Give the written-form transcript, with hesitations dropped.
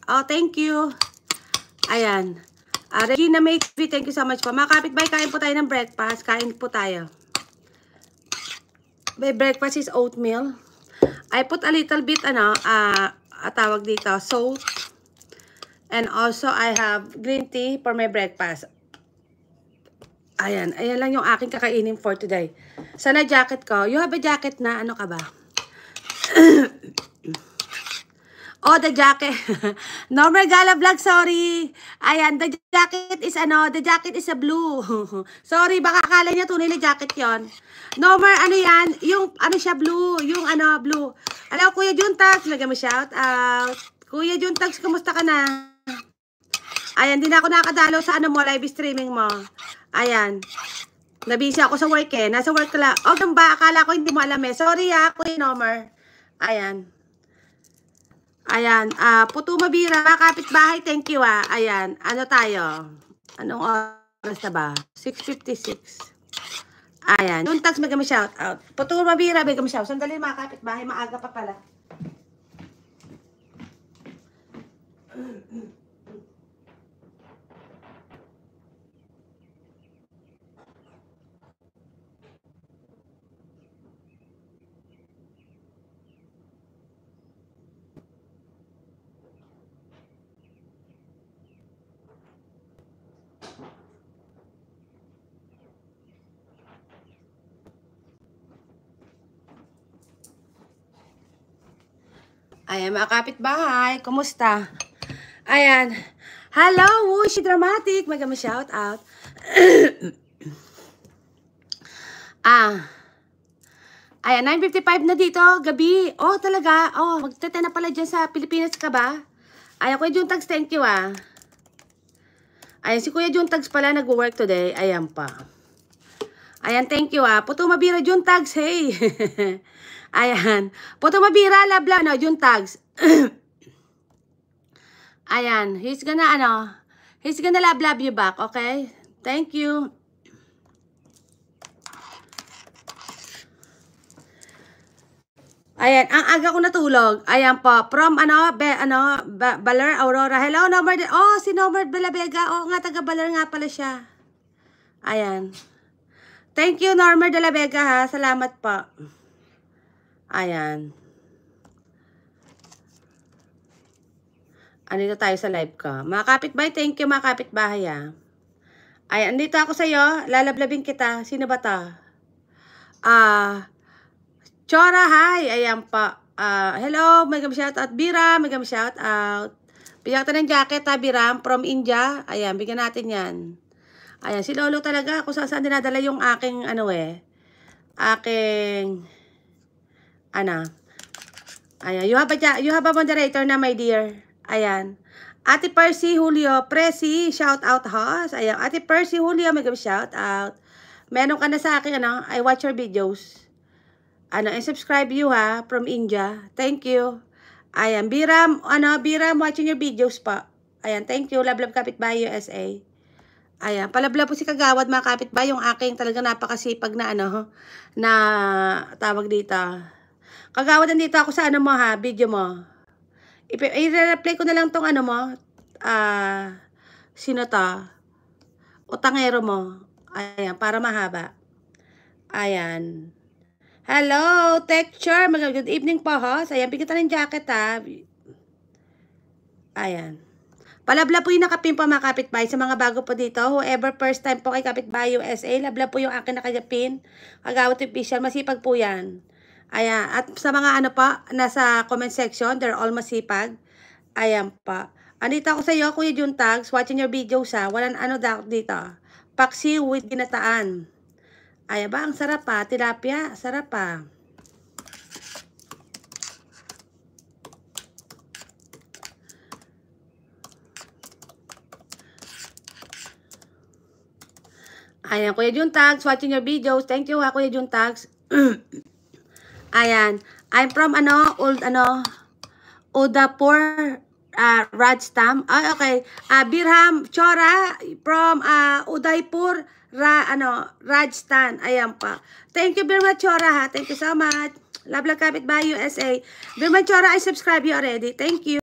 Oh, thank you. Ayan. Regina Maybe, thank you so much po. Mga kapitbahay, kain po tayo ng breakfast. Kain po tayo. My breakfast is oatmeal. I put a little bit, tawag dito, salt. And also, I have green tea for my breakfast. Ayan. Ayan lang yung aking kakainin for today. Sana jacket ko. You have a jacket na, ano ka ba? Oh, the jacket. Normal Gala Vlog, sorry. Ayan, the jacket is the jacket is a blue. Sorry, baka akala niya tunay na jacket yon. Normal, ano yan? Yung, siya, blue. Yung, blue. Hello, Kuya Juntags. Lagyan mo shout out. Kuya Juntags, kumusta ka na? Ayan, di na ako nakadalo sa mo, live streaming mo. Ayan. Nabisi ako sa work eh. Nasa work ka lang. Oh, ba? Akala ko hindi mo alam eh. Sorry ha, Kuya Normer. Ayan. Ayan, Puto Mabira, kapitbahay, thank you Ayan, ano tayo? Anong oras na ba? 6:56. Ayan, yung tags may shout out. Puto Mabira, may shout out. Sandali mga kapitbahay, maaga pa pala. Ayan, mga kapitbahay, kumusta? Ayan, hello, Wushi Dramatic, may shout out. Ayan, 9:55 na dito, gabi. Oh, talaga, magtete na pala dyan sa Pilipinas ka ba? Ayan, Kuya Juntags, thank you Ayan, si Kuya Juntags pala nag-work today, ayan pa. Ayan, thank you Puto Mabira, Juntags, hey. Ayan. Puto Mabira, labla, no, Juntags. Ayan. He's gonna love you back, okay? Thank you. Ayan. Ang aga ko natulog. Ayan po. From, Baler, Aurora. Hello, Nomad. Oh, si Nomad Balavega. Oh, nga, taga Baler nga pala siya. Ayan. Thank you, Norma de la Vega, ha. Salamat po. Ayan. Andito tayo sa live ko. Mga kapitbahay, thank you mga kapitbahay Ayan, andito ako sa'yo. Lalablabin kita. Sino ba to? Chora, hi. Ayan pa. Hello, may shout out. Biram, may shout out. Bigyan ka ng jacket Biram, from India. Ayan, bigyan natin yan. Ayan, si Lolo talaga. Kung saan dinadala yung aking, ayan, you have a moderator na, my dear. Ayan. Ate Percy Julio, Presi, shout out host. Ayan, Ate Percy Julio, may shout out. Meron ka na sa akin, I watch your videos. And subscribe you, from India. Thank you. Ayan, Biram, watching your videos pa. Ayan, thank you. Love, kapitbahay USA. Ayan, palabla po si Kagawad, mga kapitbahay, yung aking talagang napakasipag na, na tawag dito. Kagawad, nandito ako sa video mo. I-replay ko na lang tong sino to? Utangero mo. Ayan, para mahaba. Ayan. Hello, texture. Good evening po, host. Ayan, bigyan ng jacket, Ayan. Palabla po yung nakapin po mga kapitbahay sa mga bago po dito. Whoever first time po kay Kapitbahay USA, labla po yung akin nakagapin. Kagawad official, masipag po yan. Ayan, at sa mga nasa comment section, they're all masipag. Ayan pa. Andito ako sa iyo, Kuya Juntags, watching your videos walang doubt dito. Paksi with ginataan. Ayan ba, ang sarap tilapia, sarap Ayan, Kuya Juntags, watching your videos. Thank you Kuya Juntags. Ayan, I'm from Udapur, Rajasthan. Okay. Birham Chora from Udaipur, Rajasthan. Ayan pa. Thank you very much, Chora, ha. Thank you so much. Love, kapitbahay USA. Birham Chora, I subscribe you already. Thank you.